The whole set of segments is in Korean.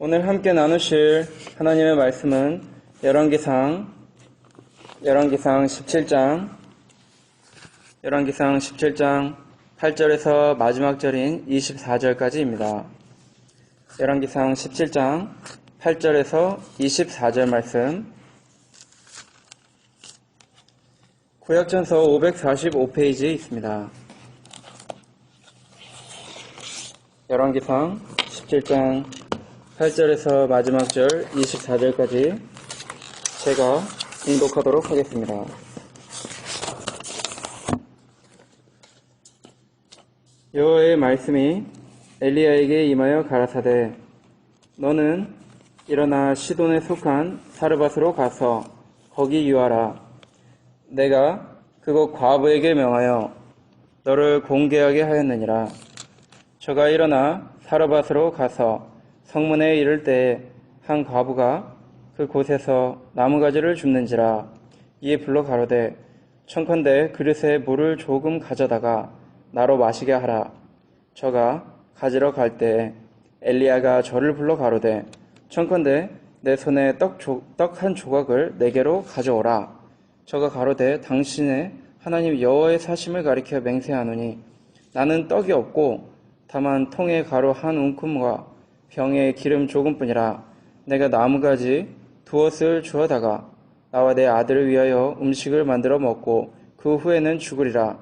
오늘 함께 나누실 하나님의 말씀은 열왕기상 17장 8절에서 마지막 절인 24절까지입니다. 열왕기상 17장 8절에서 24절 말씀, 구약전서 545페이지에 있습니다. 열왕기상 17장 8절에서 마지막 절 24절까지 제가 인독하도록 하겠습니다. 여호와의 말씀이 엘리야에게 임하여 가라사대, 너는 일어나 시돈에 속한 사르밧으로 가서 거기 유하라. 내가 그곳 과부에게 명하여 너를 공개하게 하였느니라. 저가 일어나 사르밧으로 가서 성문에 이를 때에 한 과부가 그곳에서 나무가지를 줍는지라. 이에 불러 가로되, 청컨대 그릇에 물을 조금 가져다가 나로 마시게 하라. 저가 가지러 갈 때에 엘리야가 저를 불러 가로되, 청컨대 내 손에 떡 한 조각을 내게로 가져오라. 저가 가로되, 당신의 하나님 여호와의 사심을 가리켜 맹세하노니 나는 떡이 없고 다만 통에 가루 한 움큼과 병에 기름 조금뿐이라. 내가 나무가지 두엇을 주어다가 나와 내 아들을 위하여 음식을 만들어 먹고 그 후에는 죽으리라.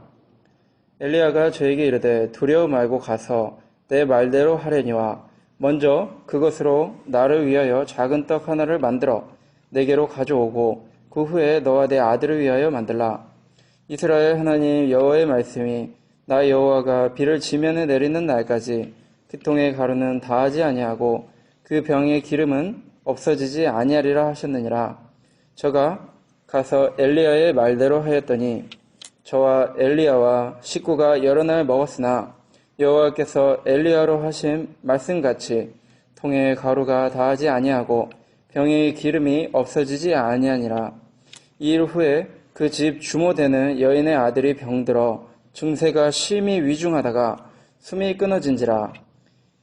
엘리야가 저에게 이르되, 두려워 말고 가서 내 말대로 하려니와 먼저 그것으로 나를 위하여 작은 떡 하나를 만들어 내게로 가져오고 그 후에 너와 내 아들을 위하여 만들라. 이스라엘 하나님 여호와의 말씀이 나 여호와가 비를 지면에 내리는 날까지 그 통의 가루는 다하지 아니하고 그 병의 기름은 없어지지 아니하리라 하셨느니라. 저가 가서 엘리야의 말대로 하였더니 저와 엘리야와 식구가 여러 날 먹었으나 여호와께서 엘리야로 하신 말씀같이 통의 가루가 다하지 아니하고 병의 기름이 없어지지 아니하니라. 이 일 후에 그 집 주모되는 여인의 아들이 병들어 증세가 심히 위중하다가 숨이 끊어진지라.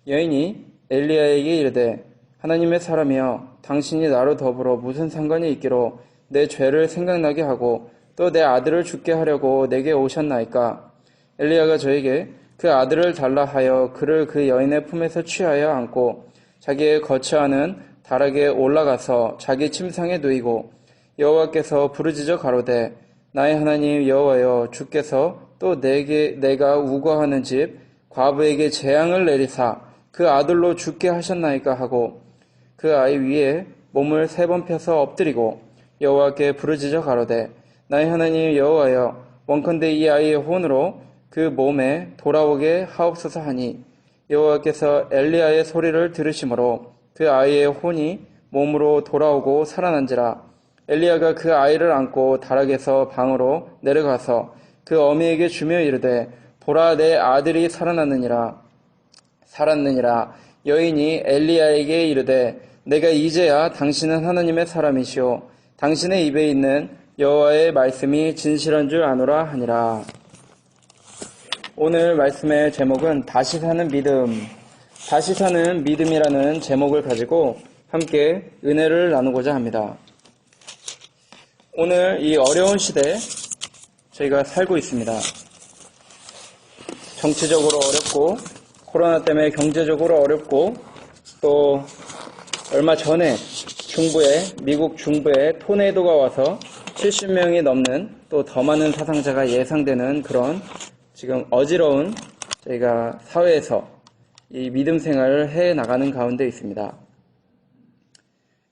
여인이 엘리야에게 이르되, 하나님의 사람이여, 당신이 나로 더불어 무슨 상관이 있기로 내 죄를 생각나게 하고 또 내 아들을 죽게 하려고 내게 오셨나이까? 엘리야가 저에게 그 아들을 달라 하여 그를 그 여인의 품에서 취하여 안고 자기의 거처하는 다락에 올라가서 자기 침상에 누이고 여호와께서 부르짖어 가로되, 나의 하나님 여호와여, 주께서 또 내가 우거하는 집 과부에게 재앙을 내리사 그 아들로 죽게 하셨나이까 하고 그 아이 위에 몸을 3번 펴서 엎드리고 여호와께 부르짖어 가로되, 나의 하나님 여호와여, 원컨대 이 아이의 혼으로 그 몸에 돌아오게 하옵소서 하니 여호와께서 엘리야의 소리를 들으심으로 그 아이의 혼이 몸으로 돌아오고 살아난지라. 엘리야가 그 아이를 안고 다락에서 방으로 내려가서 그 어미에게 주며 이르되, 보라, 내 아들이 살았느니라. 여인이 엘리야에게 이르되, 내가 이제야 당신은 하나님의 사람이시오 당신의 입에 있는 여호와의 말씀이 진실한 줄 아노라 하니라. 오늘 말씀의 제목은 다시 사는 믿음, 다시 사는 믿음이라는 제목을 가지고 함께 은혜를 나누고자 합니다. 오늘 이 어려운 시대에 저희가 살고 있습니다. 정치적으로 어렵고 코로나 때문에 경제적으로 어렵고 또 얼마 전에 미국 중부에 토네이도가 와서 70명이 넘는 또 더 많은 사상자가 예상되는 그런 지금 어지러운 저희가 사회에서 이 믿음 생활을 해 나가는 가운데 있습니다.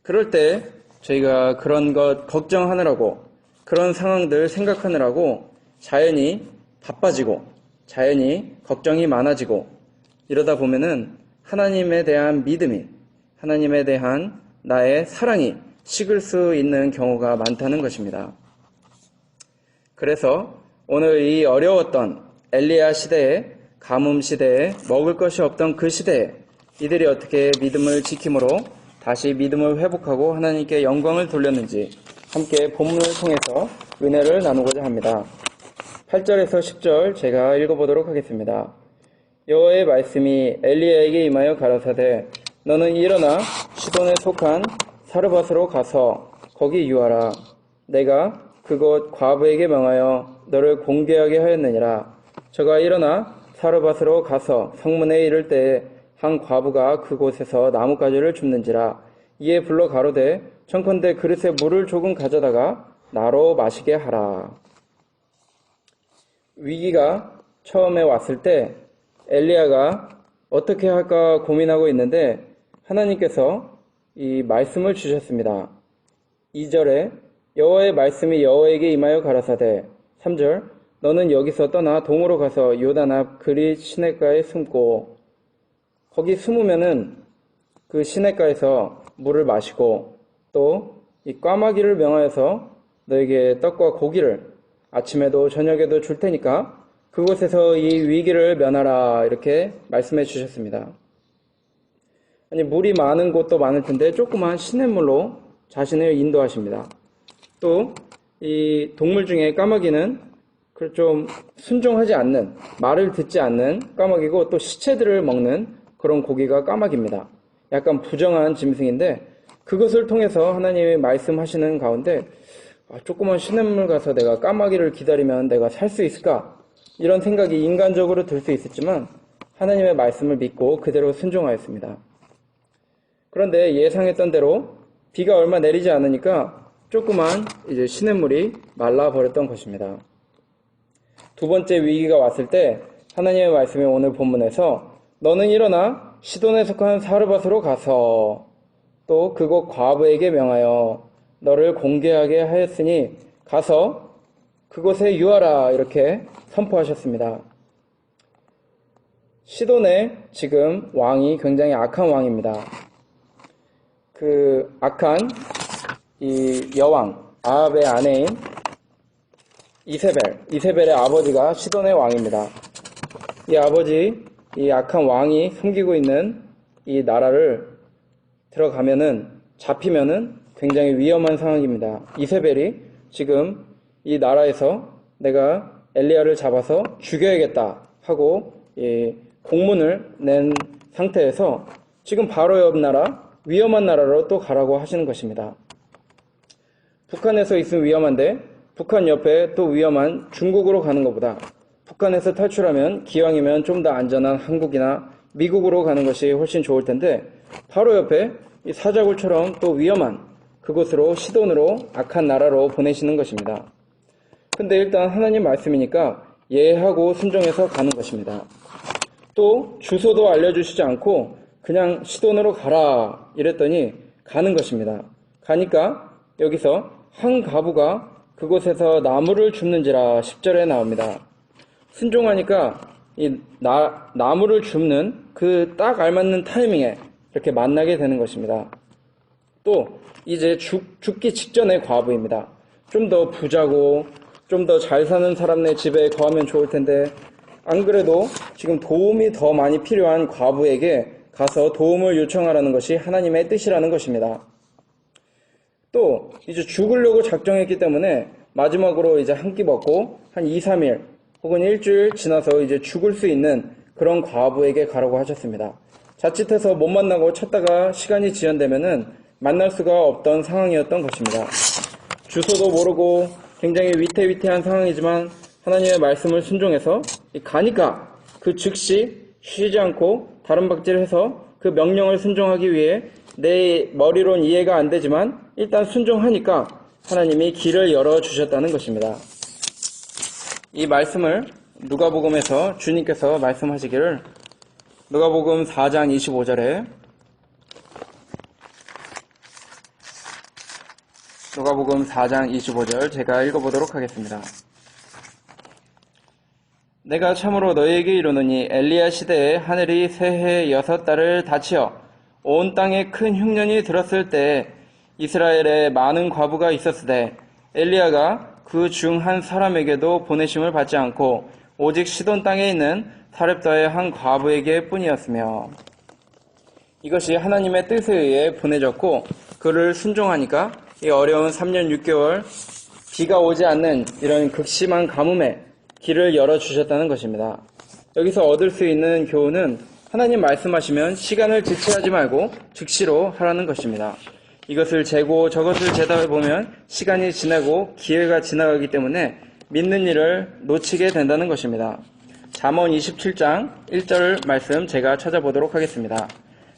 그럴 때 저희가 그런 것 걱정하느라고 그런 상황들 생각하느라고 자연히 바빠지고 자연히 걱정이 많아지고 이러다 보면은 하나님에 대한 믿음이, 하나님에 대한 나의 사랑이 식을 수 있는 경우가 많다는 것입니다. 그래서 오늘 이 어려웠던 엘리야 시대에, 가뭄 시대에, 먹을 것이 없던 그 시대에 이들이 어떻게 믿음을 지킴으로 다시 믿음을 회복하고 하나님께 영광을 돌렸는지 함께 본문을 통해서 은혜를 나누고자 합니다. 8절에서 10절 제가 읽어보도록 하겠습니다. 여호와의 말씀이 엘리야에게 임하여 가라사대, 너는 일어나 시돈에 속한 사르밧으로 가서 거기 유하라. 내가 그곳 과부에게 명하여 너를 공개하게 하였느니라. 저가 일어나 사르밧으로 가서 성문에 이를 때에 한 과부가 그곳에서 나뭇가지를 줍는지라. 이에 불러 가로되 청컨대 그릇에 물을 조금 가져다가 나로 마시게 하라. 위기가 처음에 왔을 때 엘리야가 어떻게 할까 고민하고 있는데 하나님께서 이 말씀을 주셨습니다. 2절에 여호와의 말씀이 여호와에게 임하여 가라사대 3절 너는 여기서 떠나 동으로 가서 요단 앞 그릿 시냇가에 숨고 거기 숨으면은 그 시냇가에서 물을 마시고 또 이 꽈마귀를 명하여서 너에게 떡과 고기를 아침에도 저녁에도 줄 테니까 그곳에서 이 위기를 면하라 이렇게 말씀해 주셨습니다. 아니 물이 많은 곳도 많을 텐데 조그만 시냇물로 자신을 인도하십니다. 또 이 동물 중에 까마귀는 좀 순종하지 않는 말을 듣지 않는 까마귀고 또 시체들을 먹는 그런 고기가 까마귀입니다. 약간 부정한 짐승인데 그것을 통해서 하나님이 말씀하시는 가운데 조그만 시냇물 가서 내가 까마귀를 기다리면 내가 살 수 있을까? 이런 생각이 인간적으로 들 수 있었지만 하나님의 말씀을 믿고 그대로 순종하였습니다. 그런데 예상했던 대로 비가 얼마 내리지 않으니까 조그만 이제 시냇물이 말라버렸던 것입니다. 두 번째 위기가 왔을 때 하나님의 말씀이 오늘 본문에서 너는 일어나 시돈에 속한 사르밧으로 가서 또 그곳 과부에게 명하여 너를 공개하게 하였으니 가서 그곳에 유하라 이렇게 선포하셨습니다. 시돈의 지금 왕이 굉장히 악한 왕입니다. 그 악한 이 여왕 아합의 아내인 이세벨의 아버지가 시돈의 왕입니다. 이 아버지 이 악한 왕이 숨기고 있는 이 나라를 들어가면은 잡히면은 굉장히 위험한 상황입니다. 이세벨이 지금 이 나라에서 내가 엘리야를 잡아서 죽여야겠다 하고 공문을 낸 상태에서 지금 바로 옆 나라 위험한 나라로 또 가라고 하시는 것입니다. 북한에서 있으면 위험한데 북한 옆에 또 위험한 중국으로 가는 것보다 북한에서 탈출하면 기왕이면 좀 더 안전한 한국이나 미국으로 가는 것이 훨씬 좋을 텐데 바로 옆에 이 사자굴처럼 또 위험한 그곳으로 시돈으로 악한 나라로 보내시는 것입니다. 근데 일단 하나님 말씀이니까 예하고 순종해서 가는 것입니다. 또 주소도 알려주시지 않고 그냥 시돈으로 가라 이랬더니 가는 것입니다. 가니까 여기서 한 과부가 그곳에서 나무를 줍는지라 10절에 나옵니다. 순종하니까 이 나무를 줍는 그 딱 알맞는 타이밍에 이렇게 만나게 되는 것입니다. 또 이제 죽기 직전의 과부입니다. 좀 더 부자고 좀 더 잘 사는 사람네 집에 거하면 좋을 텐데 안 그래도 지금 도움이 더 많이 필요한 과부에게 가서 도움을 요청하라는 것이 하나님의 뜻이라는 것입니다. 또 이제 죽으려고 작정했기 때문에 마지막으로 이제 한 끼 먹고 한 2, 3일 혹은 일주일 지나서 이제 죽을 수 있는 그런 과부에게 가라고 하셨습니다. 자칫해서 못 만나고 찾다가 시간이 지연되면은 만날 수가 없던 상황이었던 것입니다. 주소도 모르고 굉장히 위태위태한 상황이지만 하나님의 말씀을 순종해서 가니까 그 즉시 쉬지 않고 다른 박질을 해서 그 명령을 순종하기 위해 내 머리론 이해가 안 되지만 일단 순종하니까 하나님이 길을 열어주셨다는 것입니다. 이 말씀을 누가복음에서 주님께서 말씀하시기를 누가복음 4장 25절에 누가복음 4장 25절 제가 읽어보도록 하겠습니다. 내가 참으로 너희에게 이르노니 엘리야 시대에 하늘이 새해 6달을 닫히어 온 땅에 큰 흉년이 들었을 때 이스라엘에 많은 과부가 있었으되 엘리야가 그 중 한 사람에게도 보내심을 받지 않고 오직 시돈 땅에 있는 사렙다의 한 과부에게 뿐이었으며 이것이 하나님의 뜻에 의해 보내졌고 그를 순종하니까 이 어려운 3년 6개월 비가 오지 않는 이런 극심한 가뭄에 길을 열어주셨다는 것입니다. 여기서 얻을 수 있는 교훈은 하나님 말씀하시면 시간을 지체하지 말고 즉시로 하라는 것입니다. 이것을 재고 저것을 재다 보면 시간이 지나고 기회가 지나가기 때문에 믿는 일을 놓치게 된다는 것입니다. 잠언 27장 1절 말씀 제가 찾아보도록 하겠습니다.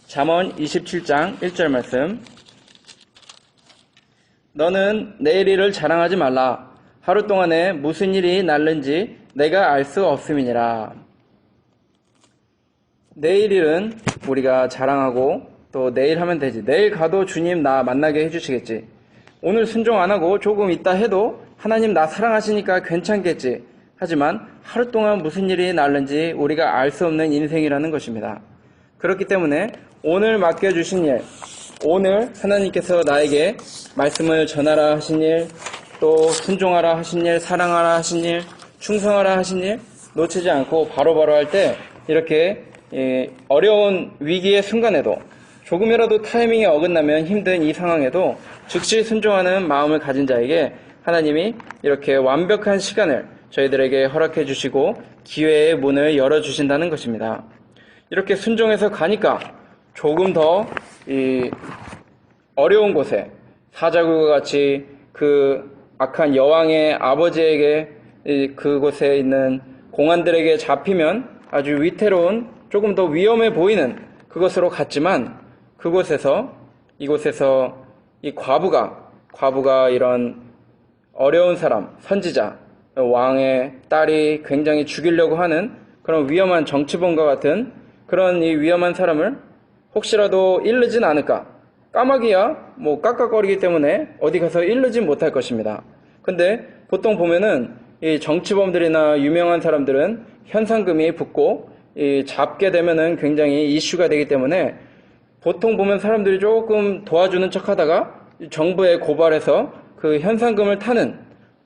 잠언 27장 1절 말씀. 너는 내일 일을 자랑하지 말라. 하루 동안에 무슨 일이 날는지 내가 알 수 없음이니라. 내일 일은 우리가 자랑하고 또 내일 하면 되지. 내일 가도 주님 나 만나게 해주시겠지. 오늘 순종 안 하고 조금 있다 해도 하나님 나 사랑하시니까 괜찮겠지. 하지만 하루 동안 무슨 일이 날는지 우리가 알 수 없는 인생이라는 것입니다. 그렇기 때문에 오늘 맡겨주신 일, 오늘 하나님께서 나에게 말씀을 전하라 하신 일, 또 순종하라 하신 일, 사랑하라 하신 일, 충성하라 하신 일 놓치지 않고 바로바로 할 때 이렇게 어려운 위기의 순간에도 조금이라도 타이밍이 어긋나면 힘든 이 상황에도 즉시 순종하는 마음을 가진 자에게 하나님이 이렇게 완벽한 시간을 저희들에게 허락해 주시고 기회의 문을 열어주신다는 것입니다. 이렇게 순종해서 가니까 조금 더 어려운 곳에 사자굴과 같이 그 악한 여왕의 아버지에게 그곳에 있는 공안들에게 잡히면 아주 위태로운 조금 더 위험해 보이는 그것으로 갔지만 이곳에서 이 과부가 이런 어려운 사람, 선지자, 왕의 딸이 굉장히 죽이려고 하는 그런 위험한 정치범과 같은 그런 이 위험한 사람을 혹시라도 잃르진 않을까. 까마귀야 깍깍거리기 때문에 어디 가서 잃르진 못할 것입니다. 근데 보통 보면은 이 정치범들이나 유명한 사람들은 현상금이 붙고 잡게 되면은 굉장히 이슈가 되기 때문에 보통 보면 사람들이 조금 도와주는 척 하다가 정부에 고발해서 그 현상금을 타는,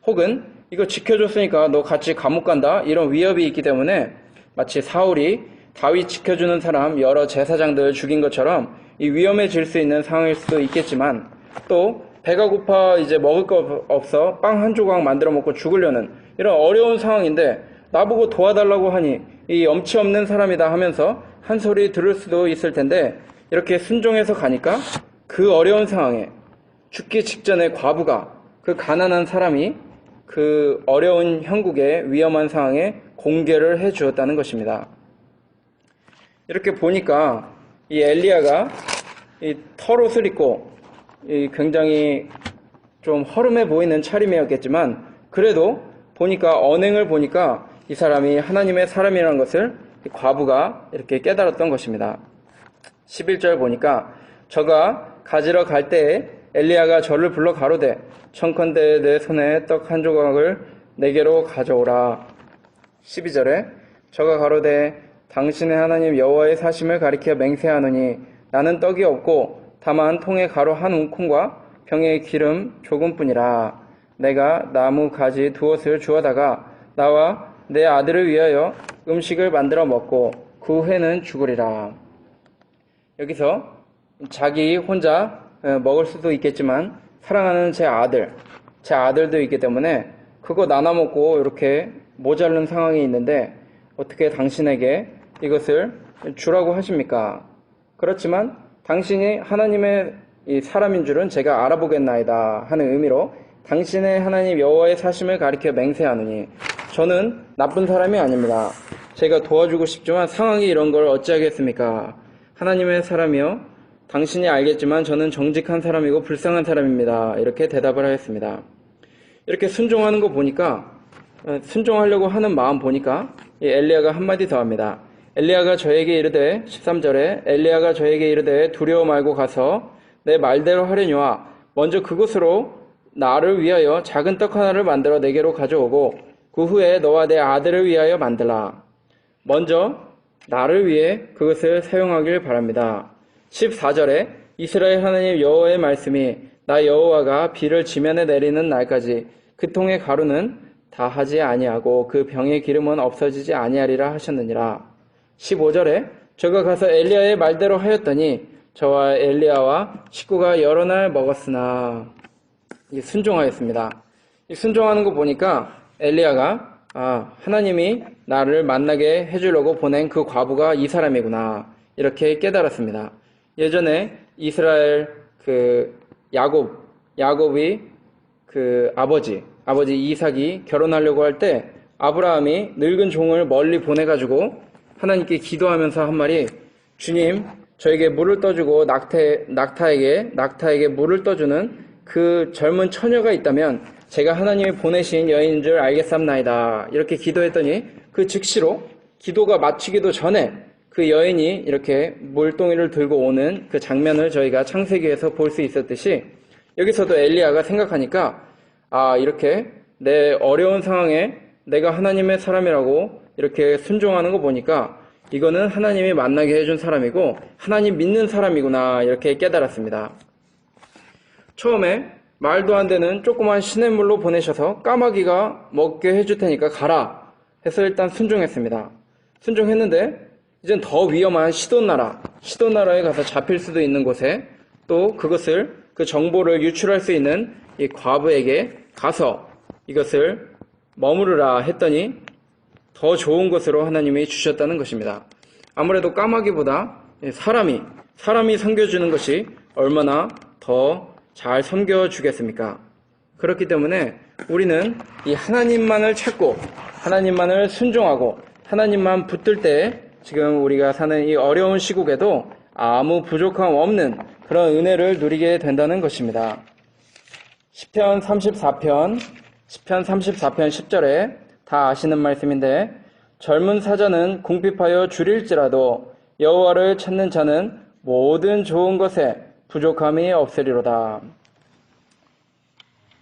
혹은 이거 지켜줬으니까 너 같이 감옥 간다, 이런 위협이 있기 때문에 마치 사울이 다윗 지켜주는 사람 여러 제사장들 죽인 것처럼 이 위험해질 수 있는 상황일 수도 있겠지만, 또 배가 고파 이제 먹을 거 없어 빵 한 조각 만들어 먹고 죽으려는 이런 어려운 상황인데 나보고 도와달라고 하니 이 염치 없는 사람이다 하면서 한 소리 들을 수도 있을 텐데, 이렇게 순종해서 가니까 그 어려운 상황에 죽기 직전에 과부가, 그 가난한 사람이 그 어려운 형국의 위험한 상황에 공개를 해 주었다는 것입니다. 이렇게 보니까 이 엘리야가 이 털옷을 입고 굉장히 좀 허름해 보이는 차림이었겠지만, 그래도 보니까 언행을 보니까 이 사람이 하나님의 사람이라는 것을 과부가 이렇게 깨달았던 것입니다. 11절 보니까 저가 가지러 갈 때에 엘리야가 저를 불러 가로되 청컨대 내 손에 떡 한 조각을 내게로 가져오라. 12절에 저가 가로되 당신의 하나님 여호와의 사심을 가리켜 맹세하노니 나는 떡이 없고 다만 통에 가루 한 움큼과 병에 기름 조금뿐이라. 내가 나무 가지 두엇을 주워다가 나와 내 아들을 위하여 음식을 만들어 먹고 그 후에는 죽으리라. 여기서 자기 혼자 먹을 수도 있겠지만 사랑하는 제 아들도 있기 때문에 그거 나눠 먹고 이렇게 모자른 상황이 있는데 어떻게 당신에게 이것을 주라고 하십니까? 그렇지만 당신이 하나님의 이 사람인 줄은 제가 알아보겠나이다 하는 의미로 당신의 하나님 여호와의 사심을 가리켜 맹세하노니, 저는 나쁜 사람이 아닙니다. 제가 도와주고 싶지만 상황이 이런 걸 어찌하겠습니까? 하나님의 사람이요, 당신이 알겠지만 저는 정직한 사람이고 불쌍한 사람입니다. 이렇게 대답을 하였습니다. 이렇게 순종하는 거 보니까, 순종하려고 하는 마음 보니까 이 엘리야가 한마디 더 합니다. 엘리야가 저에게 이르되, 13절에 엘리야가 저에게 이르되 두려워 말고 가서 내 말대로 하려니와 먼저 그곳으로 나를 위하여 작은 떡 하나를 만들어 내게로 가져오고 그 후에 너와 내 아들을 위하여 만들라. 먼저 나를 위해 그것을 사용하길 바랍니다. 14절에 이스라엘 하나님 여호와의 말씀이 나 여호와가 비를 지면에 내리는 날까지 그 통의 가루는 다하지 아니하고 그 병의 기름은 없어지지 아니하리라 하셨느니라. 15절에 저가 가서 엘리야의 말대로 하였더니 저와 엘리야와 식구가 여러 날 먹었으나, 순종하였습니다. 이 순종하는 거 보니까 엘리야가 하나님이 나를 만나게 해주려고 보낸 그 과부가 이 사람이구나. 이렇게 깨달았습니다. 예전에 이스라엘 야곱이 아버지 이삭이 결혼하려고 할 때 아브라함이 늙은 종을 멀리 보내가지고 하나님께 기도하면서 한 말이, 주님, 저에게 물을 떠주고 낙타에게 물을 떠주는 그 젊은 처녀가 있다면 제가 하나님이 보내신 여인인 줄 알겠삼나이다. 이렇게 기도했더니 그 즉시로 기도가 마치기도 전에 그 여인이 이렇게 물동이를 들고 오는 그 장면을 저희가 창세기에서 볼 수 있었듯이, 여기서도 엘리야가 생각하니까 이렇게 내 어려운 상황에 내가 하나님의 사람이라고 이렇게 순종하는 거 보니까 이거는 하나님이 만나게 해준 사람이고 하나님 믿는 사람이구나, 이렇게 깨달았습니다. 처음에 말도 안 되는 조그만 시냇물로 보내셔서 까마귀가 먹게 해줄 테니까 가라 해서 일단 순종했습니다. 순종했는데 이젠 더 위험한 시돈나라에 가서 잡힐 수도 있는 곳에 또 그 정보를 유출할 수 있는 이 과부에게 가서 이것을 머무르라 했더니 더 좋은 것으로 하나님이 주셨다는 것입니다. 아무래도 까마귀보다 사람이 섬겨주는 것이 얼마나 더 잘 섬겨주겠습니까? 그렇기 때문에 우리는 이 하나님만을 찾고 하나님만을 순종하고 하나님만 붙들 때 지금 우리가 사는 이 어려운 시국에도 아무 부족함 없는 그런 은혜를 누리게 된다는 것입니다. 시편 34편 10절에 다 아시는 말씀인데, 젊은 사자는 궁핍하여 줄일지라도 여호와를 찾는 자는 모든 좋은 것에 부족함이 없으리로다.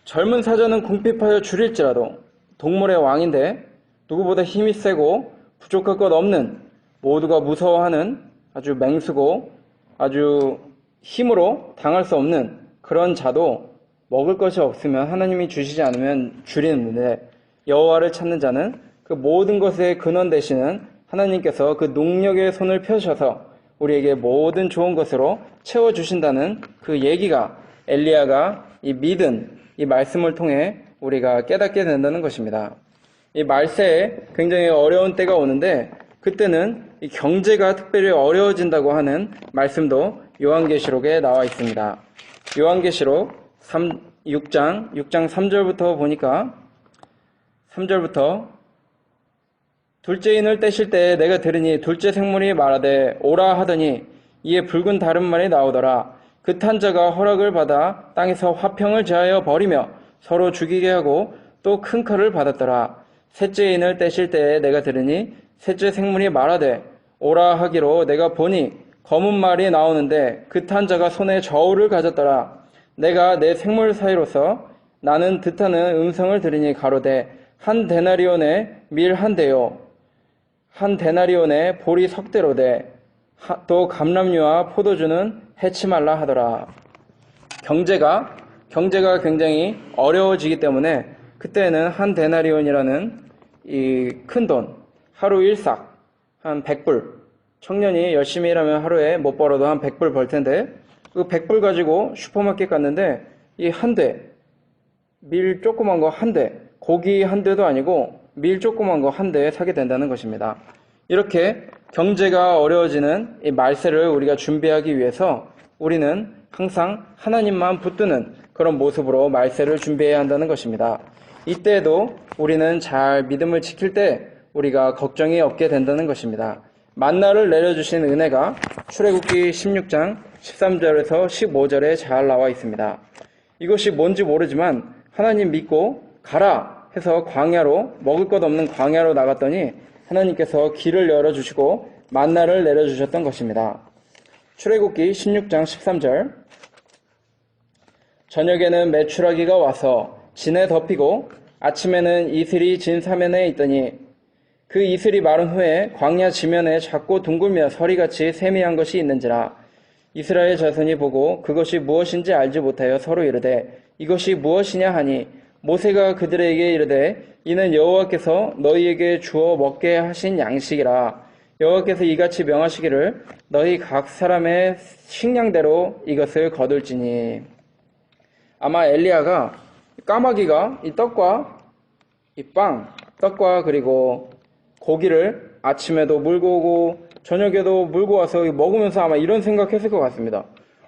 젊은 사자는 궁핍하여 줄일지라도, 동물의 왕인데 누구보다 힘이 세고 부족할 것 없는, 모두가 무서워하는 아주 맹수고 아주 힘으로 당할 수 없는 그런 자도 먹을 것이 없으면 하나님이 주시지 않으면 줄이는데, 여호와를 찾는 자는 그 모든 것의 근원 되시는 하나님께서 그 능력의 손을 펴셔서 우리에게 모든 좋은 것으로 채워주신다는 그 얘기가 엘리야가 이 믿은 이 말씀을 통해 우리가 깨닫게 된다는 것입니다. 이 말세에 굉장히 어려운 때가 오는데 그때는 이 경제가 특별히 어려워진다고 하는 말씀도 요한계시록에 나와 있습니다. 요한계시록 6장 3절부터 보니까 3절부터 둘째 인을 떼실 때 내가 들으니 둘째 생물이 말하되 오라 하더니 이에 붉은 다른 말이 나오더라. 그 탄 자가 허락을 받아 땅에서 화평을 제하여 버리며 서로 죽이게 하고 또 큰 칼을 받았더라. 셋째 인을 떼실 때 내가 들으니 셋째 생물이 말하되 오라 하기로 내가 보니 검은 말이 나오는데 그 탄 자가 손에 저울을 가졌더라. 내가 내 생물 사이로서 나는 듣하는 음성을 들으니 가로되 한 데나리온에 밀 한 대요 한 데나리온에 보리 석대로되 또 감람류와 포도주는 해치 말라 하더라. 경제가 굉장히 어려워지기 때문에 그때는 한 데나리온이라는 이 큰 돈, 하루 일삭 한 100불, 청년이 열심히 일하면 하루에 못 벌어도 한 100불 벌 텐데 그 100불 가지고 슈퍼마켓 갔는데 이 한 대, 밀 조그만 거 한 대, 고기 한 대도 아니고 밀 조그만 거 한 대 사게 된다는 것입니다. 이렇게 경제가 어려워지는 이 말세를 우리가 준비하기 위해서 우리는 항상 하나님만 붙드는 그런 모습으로 말세를 준비해야 한다는 것입니다. 이때에도 우리는 잘 믿음을 지킬 때 우리가 걱정이 없게 된다는 것입니다. 만나를 내려주신 은혜가 출애굽기 16장 13절에서 15절에 잘 나와 있습니다. 이것이 뭔지 모르지만 하나님 믿고 가라 해서 광야로, 먹을 것 없는 광야로 나갔더니 하나님께서 길을 열어주시고 만나를 내려주셨던 것입니다. 출애굽기 16장 13절, 저녁에는 메추라기가 와서 진에 덮이고 아침에는 이슬이 진 사면에 있더니 그 이슬이 마른 후에 광야 지면에 작고 둥글며 서리같이 세미한 것이 있는지라. 이스라엘 자손이 보고 그것이 무엇인지 알지 못하여 서로 이르되 이것이 무엇이냐 하니 모세가 그들에게 이르되 이는 여호와께서 너희에게 주어 먹게 하신 양식이라. 여호와께서 이같이 명하시기를 너희 각 사람의 식량대로 이것을 거둘지니. 아마 엘리야가 까마귀가 이 떡과 이 빵, 떡과 그리고 고기를 아침에도 물고 오고 저녁에도 물고 와서 먹으면서 아마 이런 생각했을 것 같습니다.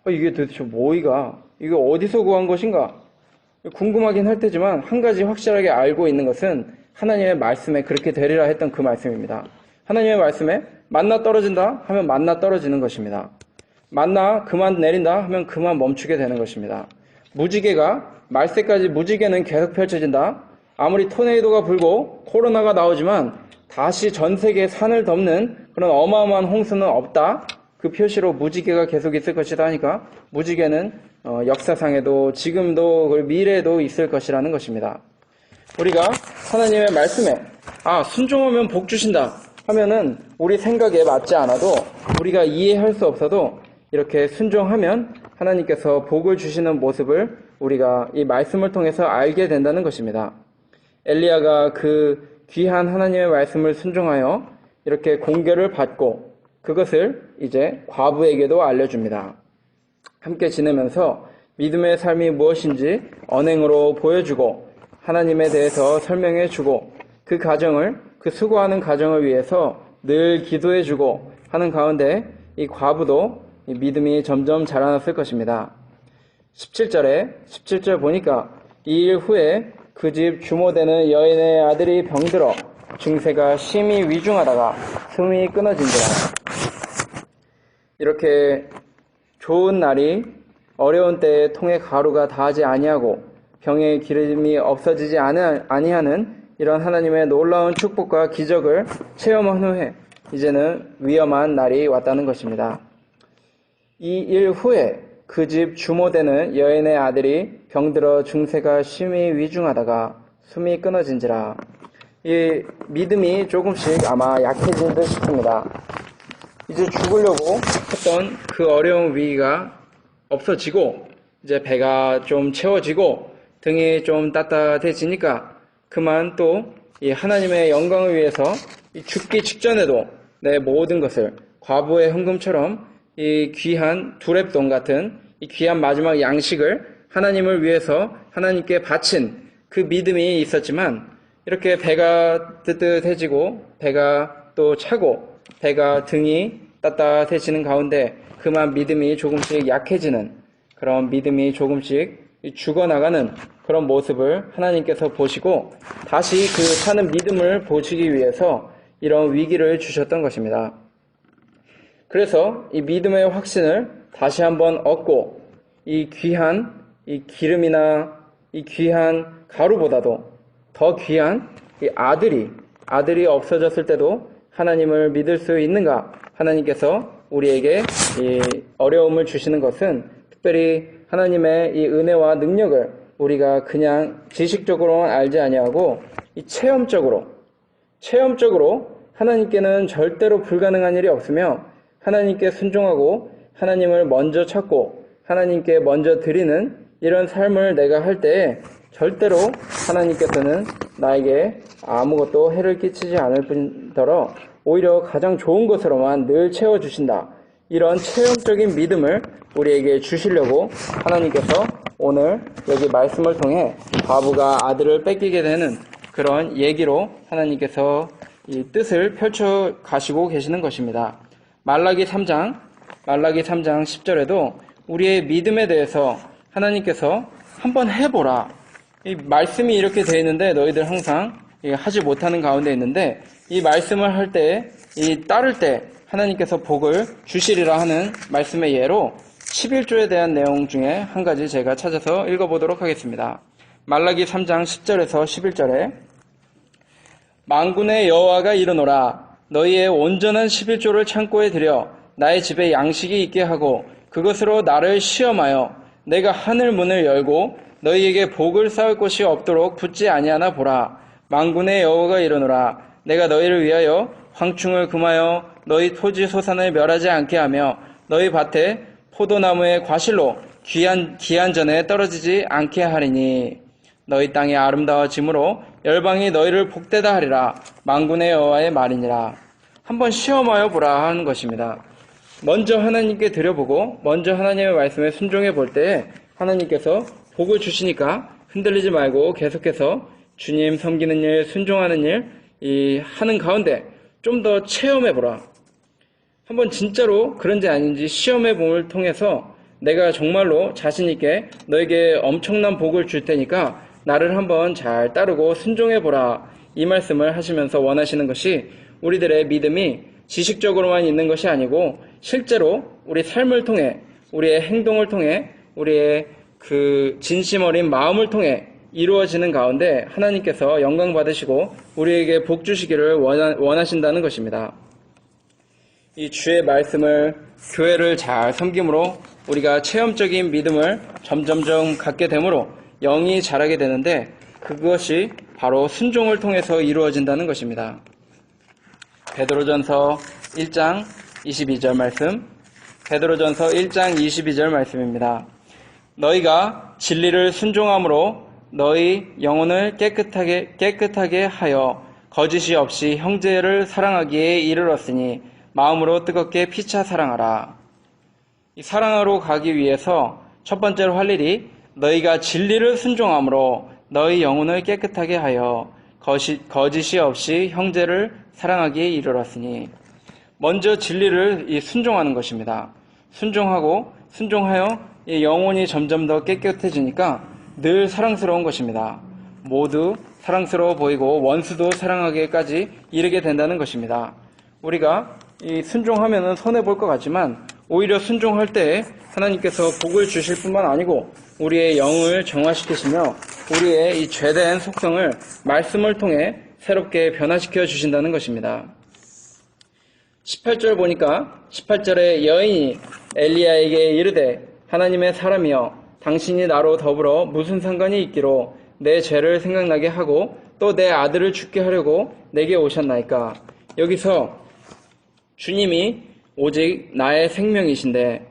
이게 도대체 뭐이가? 이게 어디서 구한 것인가? 궁금하긴 할 테지만 한 가지 확실하게 알고 있는 것은 하나님의 말씀에 그렇게 되리라 했던 그 말씀입니다. 하나님의 말씀에 만나 떨어진다 하면 만나 떨어지는 것입니다. 만나 그만 내린다 하면 그만 멈추게 되는 것입니다. 무지개가 말세까지 무지개는 계속 펼쳐진다. 아무리 토네이도가 불고 코로나가 나오지만 다시 전 세계 산을 덮는 그런 어마어마한 홍수는 없다. 그 표시로 무지개가 계속 있을 것이다 하니까 무지개는 역사상에도 지금도 그리고 미래에도 있을 것이라는 것입니다. 우리가 하나님의 말씀에 순종하면 복 주신다 하면은 우리 생각에 맞지 않아도 우리가 이해할 수 없어도 이렇게 순종하면 하나님께서 복을 주시는 모습을 우리가 이 말씀을 통해서 알게 된다는 것입니다. 엘리야가 그 귀한 하나님의 말씀을 순종하여 이렇게 공개를 받고 그것을 이제 과부에게도 알려줍니다. 함께 지내면서 믿음의 삶이 무엇인지 언행으로 보여주고 하나님에 대해서 설명해주고 그 가정을, 그 수고하는 가정을 위해서 늘 기도해주고 하는 가운데 이 과부도 이 믿음이 점점 자라났을 것입니다. 17절 보니까 이 일 후에 그 집 주모되는 여인의 아들이 병들어 증세가 심히 위중하다가 숨이 끊어진지라. 이렇게 좋은 날이 어려운 때에 통에 가루가 다하지 아니하고 병의 기름이 없어지지 아니하는 이런 하나님의 놀라운 축복과 기적을 체험한 후에 이제는 위험한 날이 왔다는 것입니다. 이 일 후에 그 집 주모되는 여인의 아들이 병들어 증세가 심히 위중하다가 숨이 끊어진지라. 이 믿음이 조금씩 아마 약해진 듯 싶습니다. 이제 죽으려고 했던 그 어려운 위기가 없어지고 이제 배가 좀 채워지고 등이 좀 따뜻해지니까 그만 또 이 하나님의 영광을 위해서 이 죽기 직전에도 내 모든 것을 과부의 헌금처럼 이 귀한 두렙돈 같은 이 귀한 마지막 양식을 하나님을 위해서 하나님께 바친 그 믿음이 있었지만 이렇게 배가 뜨뜻해지고 배가 또 차고 배가 등이 따뜻해지는 가운데 그만 믿음이 조금씩 약해지는 그런 믿음이 조금씩 죽어나가는 그런 모습을 하나님께서 보시고 다시 그 사는 믿음을 보시기 위해서 이런 위기를 주셨던 것입니다. 그래서 이 믿음의 확신을 다시 한번 얻고 이 귀한 이 기름이나 이 귀한 가루보다도 더 귀한 이 아들이 없어졌을 때도 하나님을 믿을 수 있는가? 하나님께서 우리에게 이 어려움을 주시는 것은 특별히 하나님의 이 은혜와 능력을 우리가 그냥 지식적으로만 알지 아니하고 이 체험적으로 하나님께는 절대로 불가능한 일이 없으며 하나님께 순종하고 하나님을 먼저 찾고 하나님께 먼저 드리는 이런 삶을 내가 할 때에 절대로 하나님께서는 나에게 아무것도 해를 끼치지 않을 뿐더러 오히려 가장 좋은 것으로만 늘 채워주신다. 이런 체험적인 믿음을 우리에게 주시려고 하나님께서 오늘 여기 말씀을 통해 과부가 아들을 뺏기게 되는 그런 얘기로 하나님께서 이 뜻을 펼쳐 가시고 계시는 것입니다. 말라기 3장 10절에도 우리의 믿음에 대해서 하나님께서 한번 해보라. 이 말씀이 이렇게 되어 있는데 너희들 항상 하지 못하는 가운데 있는데 이 말씀을 할 때, 이 따를 때 하나님께서 복을 주시리라 하는 말씀의 예로 11조에 대한 내용 중에 한 가지 제가 찾아서 읽어보도록 하겠습니다. 말라기 3장 10절에서 11절에 만군의 여호와가 이르노라 너희의 온전한 11조를 창고에 들여 나의 집에 양식이 있게 하고 그것으로 나를 시험하여 내가 하늘 문을 열고 너희에게 복을 쌓을 곳이 없도록 붙지 아니하나 보라. 만군의 여호와가 이르노라 내가 너희를 위하여 황충을 금하여 너희 토지 소산을 멸하지 않게 하며 너희 밭에 포도나무의 과실로 기한 전에 떨어지지 않게 하리니 너희 땅이 아름다워짐으로 열방이 너희를 복되다 하리라. 만군의 여호와의 말이니라. 한번 시험하여 보라 하는 것입니다. 먼저 하나님께 드려보고 먼저 하나님의 말씀에 순종해 볼 때에 하나님께서 복을 주시니까 흔들리지 말고 계속해서 주님 섬기는 일, 순종하는 일, 하는 가운데 좀 더 체험해보라. 한번 진짜로 그런지 아닌지 시험해봄을 통해서 내가 정말로 자신있게 너에게 엄청난 복을 줄 테니까 나를 한번 잘 따르고 순종해보라. 이 말씀을 하시면서 원하시는 것이 우리들의 믿음이 지식적으로만 있는 것이 아니고 실제로 우리 삶을 통해, 우리의 행동을 통해, 우리의 그 진심 어린 마음을 통해 이루어지는 가운데 하나님께서 영광 받으시고 우리에게 복 주시기를 원하신다는 것입니다. 이 주의 말씀을, 교회를 잘 섬김으로 우리가 체험적인 믿음을 점점점 갖게 되므로 영이 자라게 되는데 그것이 바로 순종을 통해서 이루어진다는 것입니다. 베드로전서 1장 22절 말씀, 베드로전서 1장 22절 말씀입니다. 너희가 진리를 순종함으로 너희 영혼을 깨끗하게 하여 거짓이 없이 형제를 사랑하기에 이르렀으니 마음으로 뜨겁게 피차 사랑하라. 이 사랑하러 가기 위해서 첫 번째로 할 일이 너희가 진리를 순종함으로 너희 영혼을 깨끗하게 하여 거짓이 없이 형제를 사랑하기에 이르렀으니 먼저 진리를 순종하는 것입니다. 순종하여 이 영혼이 점점 더 깨끗해지니까 늘 사랑스러운 것입니다. 모두 사랑스러워 보이고 원수도 사랑하기까지 이르게 된다는 것입니다. 우리가 이 순종하면은 손해 볼 것 같지만 오히려 순종할 때 하나님께서 복을 주실 뿐만 아니고 우리의 영을 정화시키시며 우리의 이 죄된 속성을 말씀을 통해 새롭게 변화시켜 주신다는 것입니다. 18절 보니까 18절에 여인이 엘리야에게 이르되 하나님의 사람이여 당신이 나로 더불어 무슨 상관이 있기로 내 죄를 생각나게 하고 또 내 아들을 죽게 하려고 내게 오셨나이까. 여기서 주님이 오직 나의 생명이신데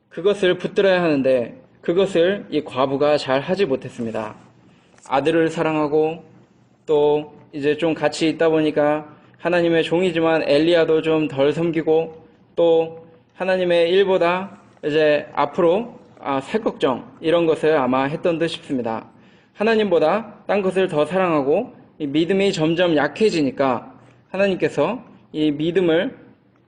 그것을 붙들어야 하는데 그것을 이 과부가 잘 하지 못했습니다. 아들을 사랑하고 또 이제 좀 같이 있다 보니까 하나님의 종이지만 엘리야도 좀 덜 섬기고 또 하나님의 일보다 이제 앞으로 새 걱정 이런 것을 아마 했던 듯 싶습니다. 하나님보다 딴 것을 더 사랑하고 이 믿음이 점점 약해지니까 하나님께서 이 믿음을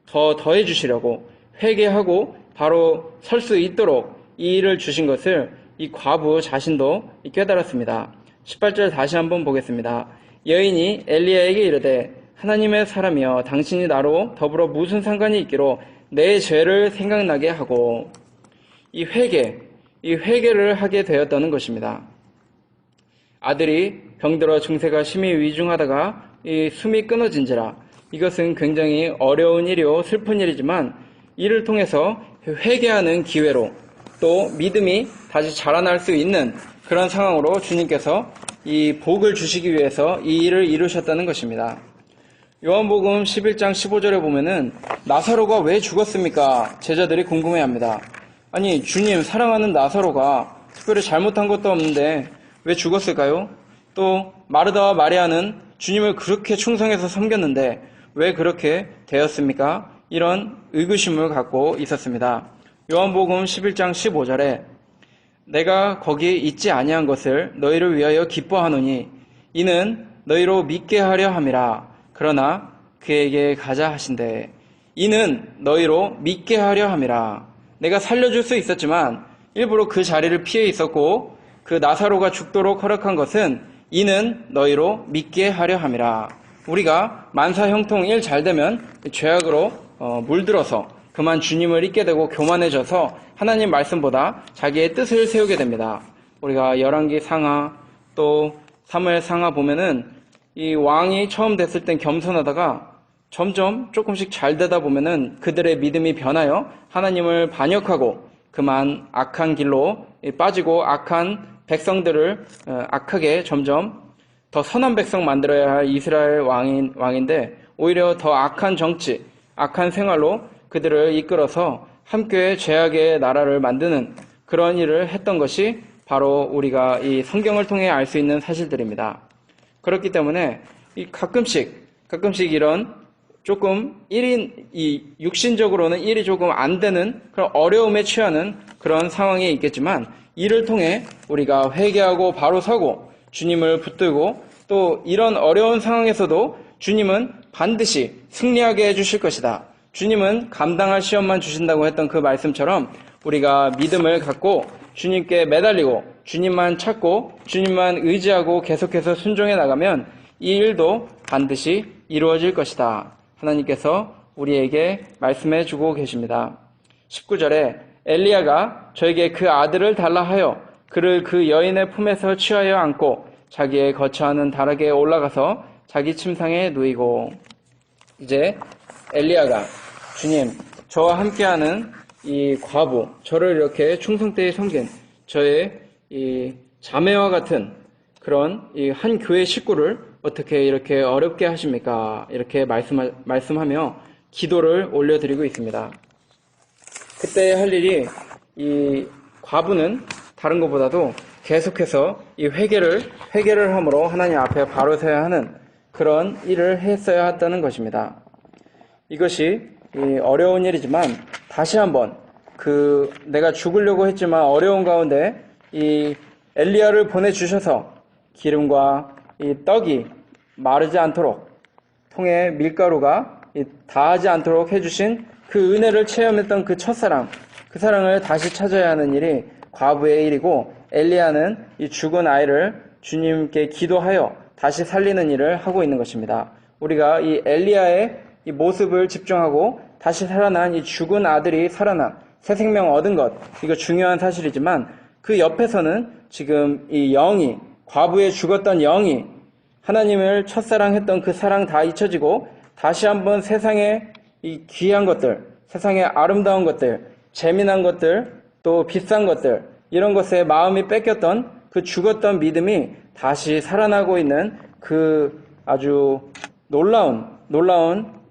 더 더해 주시려고 회개하고 바로 설 수 있도록 이 일을 주신 것을 이 과부 자신도 깨달았습니다. 18절 다시 한번 보겠습니다. 여인이 엘리야에게 이르되 하나님의 사람이여 당신이 나로 더불어 무슨 상관이 있기로 내 죄를 생각나게 하고 이 회개를 하게 되었다는 것입니다. 아들이 병들어 증세가 심히 위중하다가 이 숨이 끊어진지라. 이것은 굉장히 어려운 일이요 슬픈 일이지만 이를 통해서 회개하는 기회로 또 믿음이 다시 자라날 수 있는 그런 상황으로 주님께서 이 복을 주시기 위해서 이 일을 이루셨다는 것입니다. 요한복음 11장 15절에 보면은 나사로가 왜 죽었습니까? 제자들이 궁금해합니다. 아니 주님 사랑하는 나사로가 특별히 잘못한 것도 없는데 왜 죽었을까요? 또 마르다와 마리아는 주님을 그렇게 충성해서 섬겼는데 왜 그렇게 되었습니까? 이런 의구심을 갖고 있었습니다. 요한복음 11장 15절에 내가 거기 있지 아니한 것을 너희를 위하여 기뻐하노니 이는 너희로 믿게 하려 함이라. 그러나 그에게 가자 하신대. 이는 너희로 믿게 하려 함이라. 내가 살려줄 수 있었지만 일부러 그 자리를 피해 있었고 그 나사로가 죽도록 허락한 것은 이는 너희로 믿게 하려 함이라. 우리가 만사형통 일 잘되면 죄악으로 물들어서 그만 주님을 잊게 되고 교만해져서 하나님 말씀보다 자기의 뜻을 세우게 됩니다. 우리가 열왕기 상하 또 사무엘 상하 보면은 이 왕이 처음 됐을 땐 겸손하다가 점점 조금씩 잘 되다 보면은 그들의 믿음이 변하여 하나님을 반역하고 그만 악한 길로 빠지고 악한 백성들을 악하게 점점 더 선한 백성 만들어야 할 이스라엘 왕인데 오히려 더 악한 정치, 악한 생활로 그들을 이끌어서 함께 죄악의 나라를 만드는 그런 일을 했던 것이 바로 우리가 이 성경을 통해 알 수 있는 사실들입니다. 그렇기 때문에 가끔씩 이런 조금 육신적으로는 일이 조금 안 되는 그런 어려움에 취하는 그런 상황이 있겠지만 이를 통해 우리가 회개하고 바로 서고 주님을 붙들고 또 이런 어려운 상황에서도 주님은 반드시 승리하게 해주실 것이다. 주님은 감당할 시험만 주신다고 했던 그 말씀처럼 우리가 믿음을 갖고 주님께 매달리고 주님만 찾고 주님만 의지하고 계속해서 순종해 나가면 이 일도 반드시 이루어질 것이다. 하나님께서 우리에게 말씀해 주고 계십니다. 19절에 엘리야가 저에게 그 아들을 달라 하여 그를 그 여인의 품에서 취하여 안고 자기의 거처하는 다락에 올라가서 자기 침상에 누이고. 이제 엘리야가 주님, 저와 함께하는 이 과부, 저를 이렇게 충성되이 섬긴 저의 이 자매와 같은 그런 이 한 교회 식구를 어떻게 이렇게 어렵게 하십니까? 이렇게 말씀하며 기도를 올려드리고 있습니다. 그때 할 일이 이 과부는 다른 것보다도 계속해서 이 회개를 함으로 하나님 앞에 바로 서야 하는 그런 일을 했어야 했다는 것입니다. 이것이 어려운 일이지만 다시 한번 내가 죽으려고 했지만 어려운 가운데 이 엘리야를 보내주셔서 기름과 이 떡이 마르지 않도록 통에 밀가루가 닿지 않도록 해주신 그 은혜를 체험했던 그 첫사랑, 그 사랑을 다시 찾아야 하는 일이 과부의 일이고 엘리야는 이 죽은 아이를 주님께 기도하여 다시 살리는 일을 하고 있는 것입니다. 우리가 이 엘리야의 이 모습을 집중하고 다시 살아난 이 죽은 아들이 살아나 새 생명 얻은 것, 이거 중요한 사실이지만 그 옆에서는 지금 이 영이, 과부의 죽었던 영이 하나님을 첫사랑했던 그 사랑 다 잊혀지고 다시 한번 세상의 이 귀한 것들, 세상의 아름다운 것들, 재미난 것들, 또 비싼 것들, 이런 것에 마음이 뺏겼던 그 죽었던 믿음이 다시 살아나고 있는 그 아주 놀라운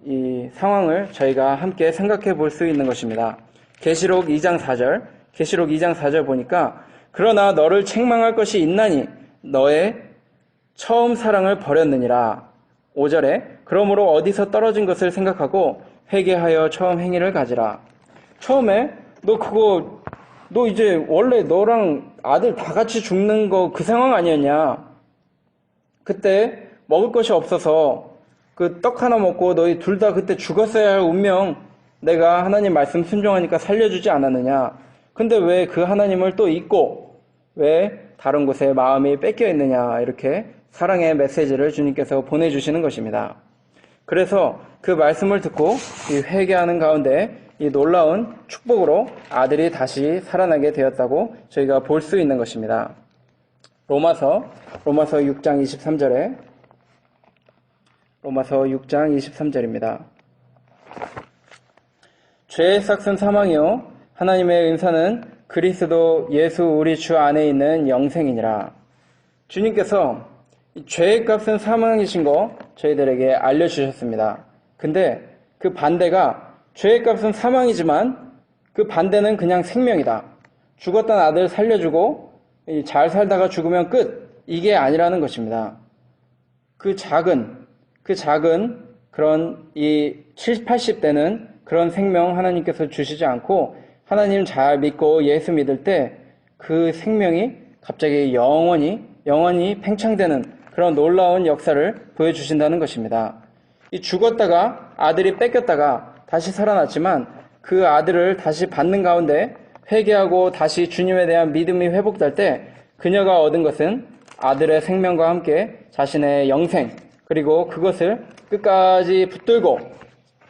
이 상황을 저희가 함께 생각해 볼 수 있는 것입니다. 계시록 2장 4절 보니까 그러나 너를 책망할 것이 있나니 너의 처음 사랑을 버렸느니라. 5절에 그러므로 어디서 떨어진 것을 생각하고 회개하여 처음 행위를 가지라. 처음에 너 이제 원래 너랑 아들 다 같이 죽는 거 그 상황 아니었냐? 그때 먹을 것이 없어서 그 떡 하나 먹고 너희 둘 다 그때 죽었어야 할 운명 내가 하나님 말씀 순종하니까 살려주지 않았느냐? 근데 왜 그 하나님을 또 잊고 왜 다른 곳에 마음이 뺏겨 있느냐? 이렇게 사랑의 메시지를 주님께서 보내주시는 것입니다. 그래서 그 말씀을 듣고 이 회개하는 가운데 이 놀라운 축복으로 아들이 다시 살아나게 되었다고 저희가 볼 수 있는 것입니다. 로마서 6장 23절입니다. 죄의 삭은 사망이요 하나님의 은사는 그리스도 예수 우리 주 안에 있는 영생이니라. 주님께서 죄의 값은 사망이신 거 저희들에게 알려주셨습니다. 근데 그 반대가 죄의 값은 사망이지만 그 반대는 그냥 생명이다. 죽었던 아들 살려주고 잘 살다가 죽으면 끝. 이게 아니라는 것입니다. 그 작은 그런 이 70, 80대는 그런 생명 하나님께서 주시지 않고 하나님 잘 믿고 예수 믿을 때 그 생명이 갑자기 영원히 팽창되는 그런 놀라운 역사를 보여주신다는 것입니다. 이 죽었다가 아들이 뺏겼다가 다시 살아났지만 그 아들을 다시 받는 가운데 회개하고 다시 주님에 대한 믿음이 회복될 때 그녀가 얻은 것은 아들의 생명과 함께 자신의 영생, 그리고 그것을 끝까지 붙들고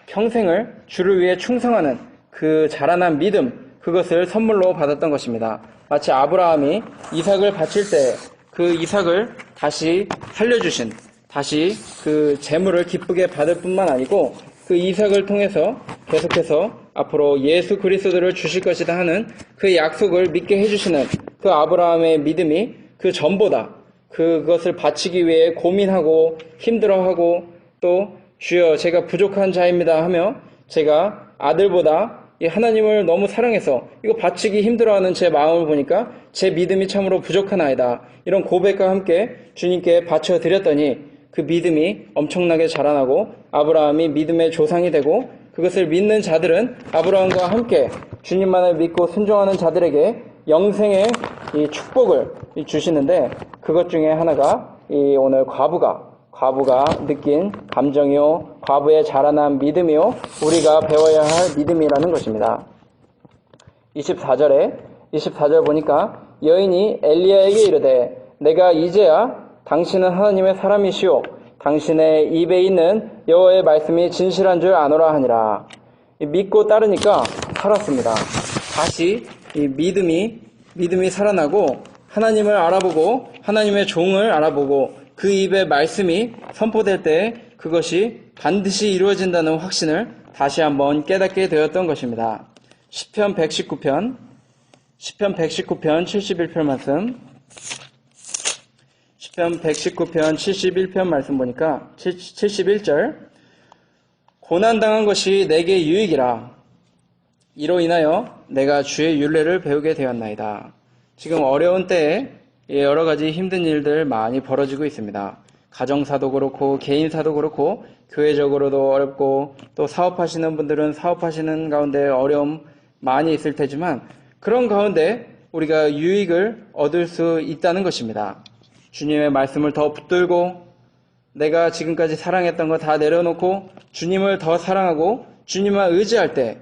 평생을 주를 위해 충성하는 그 자라난 믿음, 그것을 선물로 받았던 것입니다. 마치 아브라함이 이삭을 바칠 때 그 이삭을 다시 살려주신, 다시 그 재물을 기쁘게 받을 뿐만 아니고 그 이삭을 통해서 계속해서 앞으로 예수 그리스도를 주실 것이다 하는 그 약속을 믿게 해주시는 그 아브라함의 믿음이 그 전보다 그것을 바치기 위해 고민하고 힘들어하고 또 주여 제가 부족한 자입니다 하며 제가 아들보다 이 하나님을 너무 사랑해서 이거 바치기 힘들어하는 제 마음을 보니까 제 믿음이 참으로 부족한 아이다. 이런 고백과 함께 주님께 바쳐드렸더니 그 믿음이 엄청나게 자라나고 아브라함이 믿음의 조상이 되고 그것을 믿는 자들은 아브라함과 함께 주님만을 믿고 순종하는 자들에게 영생의 이 축복을 주시는데 그것 중에 하나가 이 오늘 과부가 느낀 감정이요, 과부의 자라난 믿음이요, 우리가 배워야 할 믿음이라는 것입니다. 24절 보니까 여인이 엘리야에게 이르되 내가 이제야 당신은 하나님의 사람이시오 당신의 입에 있는 여호와의 말씀이 진실한 줄 아노라 하니라. 믿고 따르니까 살았습니다. 다시 이 믿음이 살아나고 하나님을 알아보고 하나님의 종을 알아보고 그 입의 말씀이 선포될 때 그것이 반드시 이루어진다는 확신을 다시 한번 깨닫게 되었던 것입니다. 시편 119편 71편 말씀, 시편 119편 71편 말씀 보니까 71절, 고난당한 것이 내게 유익이라. 이로 인하여 내가 주의 율례를 배우게 되었나이다. 지금 어려운 때에 여러 가지 힘든 일들 많이 벌어지고 있습니다. 가정사도 그렇고 개인사도 그렇고 교회적으로도 어렵고 또 사업하시는 분들은 사업하시는 가운데 어려움 많이 있을 테지만 그런 가운데 우리가 유익을 얻을 수 있다는 것입니다. 주님의 말씀을 더 붙들고 내가 지금까지 사랑했던 거 다 내려놓고 주님을 더 사랑하고 주님만 의지할 때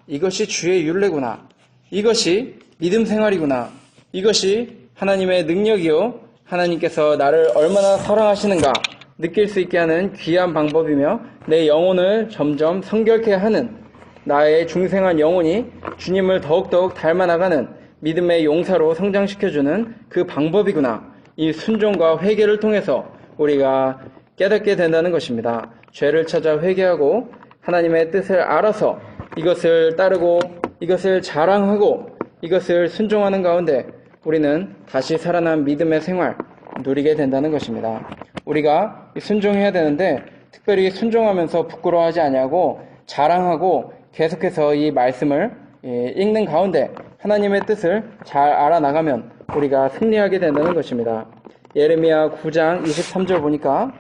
이것이 주의 율례구나. 이것이 믿음 생활이구나. 이것이 하나님의 능력이요. 하나님께서 나를 얼마나 사랑하시는가 느낄 수 있게 하는 귀한 방법이며 내 영혼을 점점 성결케 하는 나의 중생한 영혼이 주님을 더욱더욱 닮아나가는 믿음의 용사로 성장시켜주는 그 방법이구나. 이 순종과 회개를 통해서 우리가 깨닫게 된다는 것입니다. 죄를 찾아 회개하고 하나님의 뜻을 알아서 이것을 따르고 이것을 자랑하고 이것을 순종하는 가운데 우리는 다시 살아난 믿음의 생활 누리게 된다는 것입니다. 우리가 순종해야 되는데 특별히 순종하면서 부끄러워하지 아니하고 자랑하고 계속해서 이 말씀을 읽는 가운데 하나님의 뜻을 잘 알아나가면 우리가 승리하게 된다는 것입니다. 예레미야 9장 23절 보니까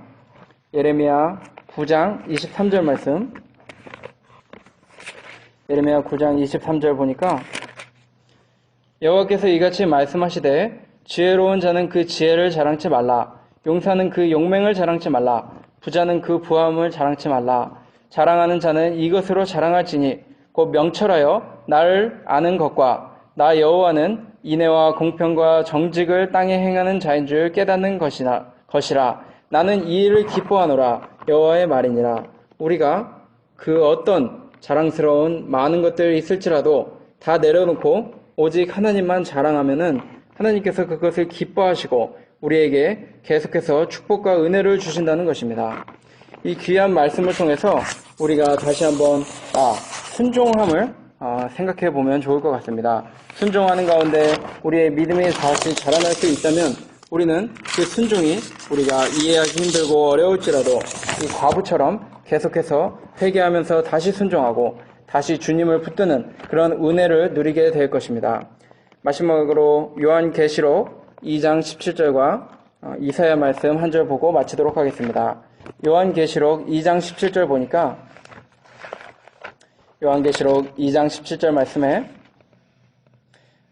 예레미야 9장 23절 말씀, 예레미야 9장 23절 보니까 여호와께서 이같이 말씀하시되 지혜로운 자는 그 지혜를 자랑치 말라. 용사는 그 용맹을 자랑치 말라. 부자는 그 부함을 자랑치 말라. 자랑하는 자는 이것으로 자랑할지니 곧 명철하여 나를 아는 것과 나 여호와는 인애와 공평과 정직을 땅에 행하는 자인 줄 깨닫는 것이라. 나는 이 일을 기뻐하노라. 여호와의 말이니라. 우리가 그 어떤 자랑스러운 많은 것들이 있을지라도 다 내려놓고 오직 하나님만 자랑하면은 하나님께서 그것을 기뻐하시고 우리에게 계속해서 축복과 은혜를 주신다는 것입니다. 이 귀한 말씀을 통해서 우리가 다시 한번 순종함을 생각해 보면 좋을 것 같습니다. 순종하는 가운데 우리의 믿음이 다시 자라날 수 있다면 우리는 그 순종이 우리가 이해하기 힘들고 어려울지라도 이 과부처럼 계속해서 회개하면서 다시 순종하고 다시 주님을 붙드는 그런 은혜를 누리게 될 것입니다. 마지막으로 요한계시록 2장 17절과 이사야 말씀 한 절 보고 마치도록 하겠습니다. 요한계시록 2장 17절 보니까 요한계시록 2장 17절 말씀에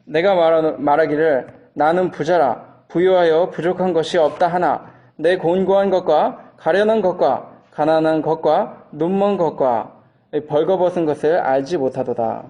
내가 말하기를 나는 부자라 부유하여 부족한 것이 없다 하나 내 곤고한 것과 가련한 것과 가난한 것과 눈먼 것과 벌거벗은 것을 알지 못하도다.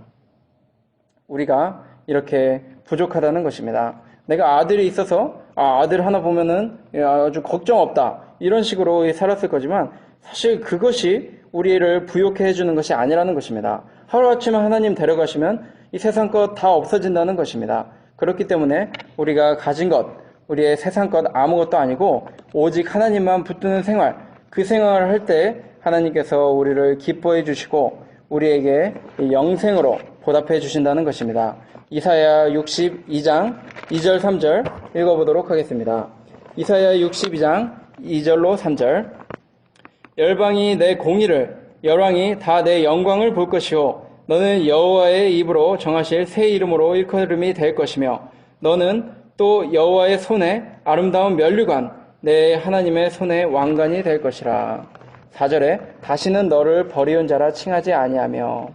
우리가 이렇게 부족하다는 것입니다. 내가 아들이 있어서 아들 하나 보면은 아주 걱정 없다 이런 식으로 살았을 거지만 사실 그것이 우리를 부욕해 해주는 것이 아니라는 것입니다. 하루아침에 하나님 데려가시면 이 세상 것 다 없어진다는 것입니다. 그렇기 때문에 우리가 가진 것, 우리의 세상 것 아무것도 아니고 오직 하나님만 붙드는 생활, 그 생활을 할 때 하나님께서 우리를 기뻐해 주시고 우리에게 영생으로 보답해 주신다는 것입니다. 이사야 62장 2절 3절 읽어보도록 하겠습니다. 이사야 62장 2절로 3절 열방이 내 공의를 열왕이 다 내 영광을 볼 것이요 너는 여호와의 입으로 정하실 새 이름으로 일컬음이 될 것이며 너는 또 여호와의 손에 아름다운 면류관 내 하나님의 손에 왕관이 될 것이라. 4절에 다시는 너를 버리온 자라 칭하지 아니하며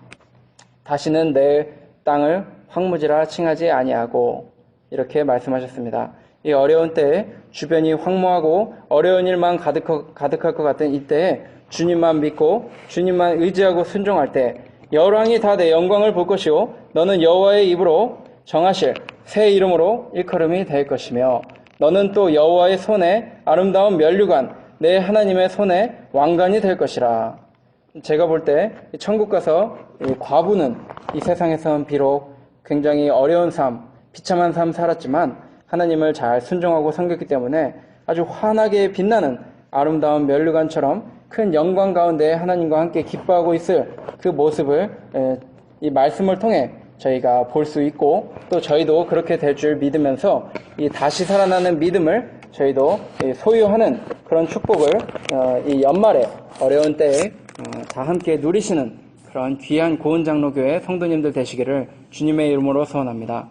다시는 내 땅을 황무지라 칭하지 아니하고 이렇게 말씀하셨습니다. 이 어려운 때에 주변이 황무하고 어려운 일만 가득할 것 같은 이때에 주님만 믿고 주님만 의지하고 순종할 때 열왕이 다 내 영광을 볼 것이요 너는 여호와의 입으로 정하실 새 이름으로 일컬음이 될 것이며 너는 또 여호와의 손에 아름다운 면류관 내 하나님의 손에 왕관이 될 것이라. 제가 볼 때 천국 가서 과부는 이 세상에선 비록 굉장히 어려운 삶, 비참한 삶 살았지만 하나님을 잘 순종하고 섬겼기 때문에 아주 환하게 빛나는 아름다운 면류관처럼 큰 영광 가운데 하나님과 함께 기뻐하고 있을 그 모습을 이 말씀을 통해 저희가 볼 수 있고 또 저희도 그렇게 될 줄 믿으면서 이 다시 살아나는 믿음을 저희도 소유하는 그런 축복을 이 연말에 어려운 때에 다 함께 누리시는 그런 귀한 고은장로교회 성도님들 되시기를 주님의 이름으로 소원합니다.